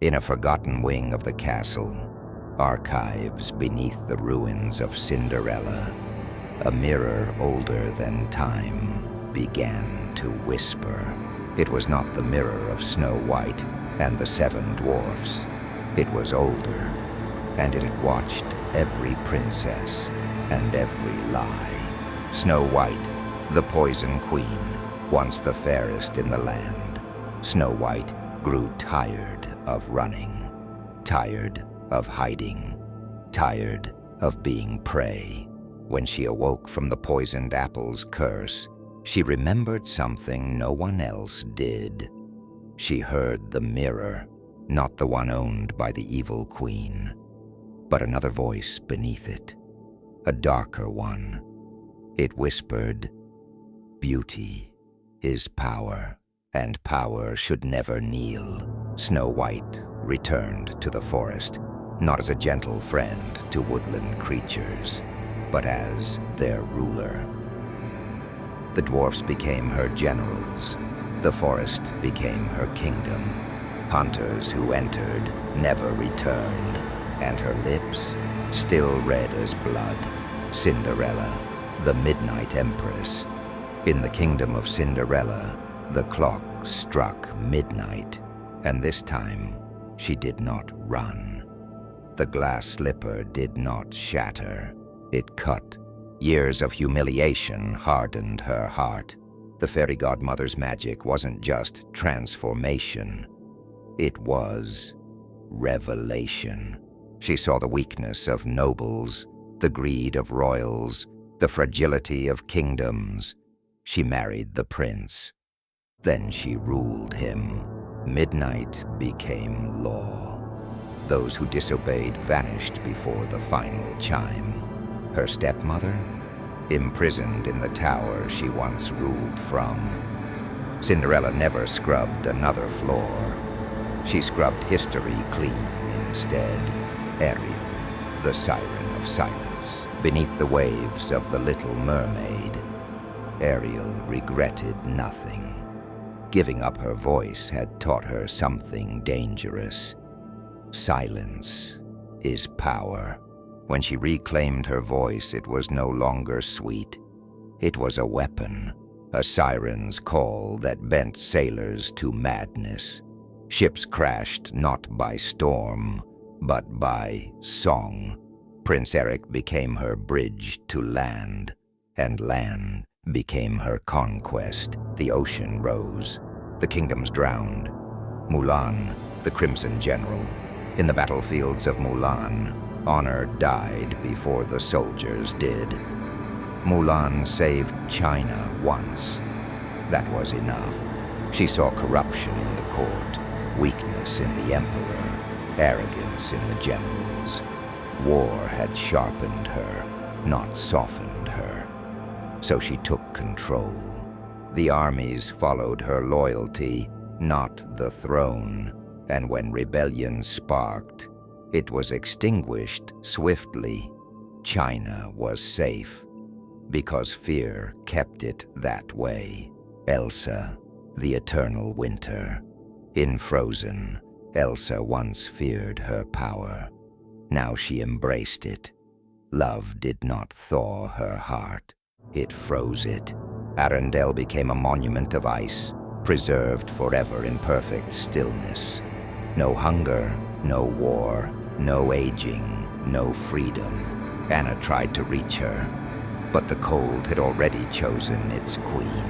In a forgotten wing of the castle, archives beneath the ruins of Cinderella, a mirror older than time began to whisper. It was not the mirror of Snow White and the 7 dwarfs. It was older, and it had watched every princess and every lie. Snow White, the Poison Queen, once the fairest in the land. Snow White grew tired of running, tired of hiding, tired of being prey. When she awoke from the poisoned apple's curse, she remembered something no one else did. She heard the mirror, not the one owned by the evil queen, but another voice beneath it, a darker one. It whispered, "Beauty is power, and power should never kneel." Snow White returned to the forest, not as a gentle friend to woodland creatures, but as their ruler. The dwarfs became her generals. The forest became her kingdom. Hunters who entered never returned, and her lips, still red as blood, Cinderella, the Midnight Empress. In the kingdom of Cinderella, the clock struck midnight, and this time she did not run. The glass slipper did not shatter. It cut. Years of humiliation hardened her heart. The fairy godmother's magic wasn't just transformation. It was revelation. She saw the weakness of nobles, the greed of royals, the fragility of kingdoms. She married the prince. Then she ruled him. Midnight became law. Those who disobeyed vanished before the final chime. Her stepmother, imprisoned in the tower she once ruled from. Cinderella never scrubbed another floor. She scrubbed history clean instead. Ariel, the siren of silence, beneath the waves of the Little Mermaid. Ariel regretted nothing. Giving up her voice had taught her something dangerous. Silence is power. When she reclaimed her voice, it was no longer sweet. It was a weapon, a siren's call that bent sailors to madness. Ships crashed not by storm, but by song. Prince Eric became her bridge to land, and land became her conquest. The ocean rose. The kingdoms drowned. Mulan, the Crimson General. In the battlefields of Mulan, honor died before the soldiers did. Mulan saved China once. That was enough. She saw corruption in the court, weakness in the emperor, arrogance in the generals. War had sharpened her, not softened her. So she took control. The armies followed her loyalty, not the throne. And when rebellion sparked, it was extinguished swiftly. China was safe, because fear kept it that way. Elsa, the eternal winter. In Frozen, Elsa once feared her power. Now she embraced it. Love did not thaw her heart. It froze it. Arendelle became a monument of ice, preserved forever in perfect stillness. No hunger, no war, no aging, no freedom. Anna tried to reach her, but the cold had already chosen its queen.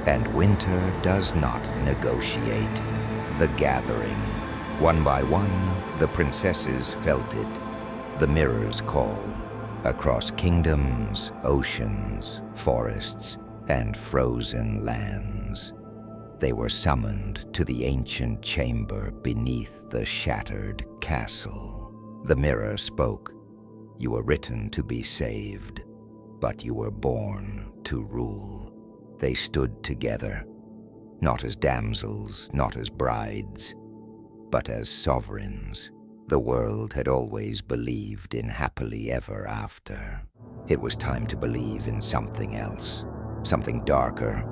And winter does not negotiate. The gathering. One by one, the princesses felt it. The mirror's call. Across kingdoms, oceans, forests, and frozen lands. They were summoned to the ancient chamber beneath the shattered castle. The mirror spoke. You were written to be saved, but you were born to rule. They stood together, not as damsels, not as brides, but as sovereigns. The world had always believed in happily ever after. It was time to believe in something else, something darker,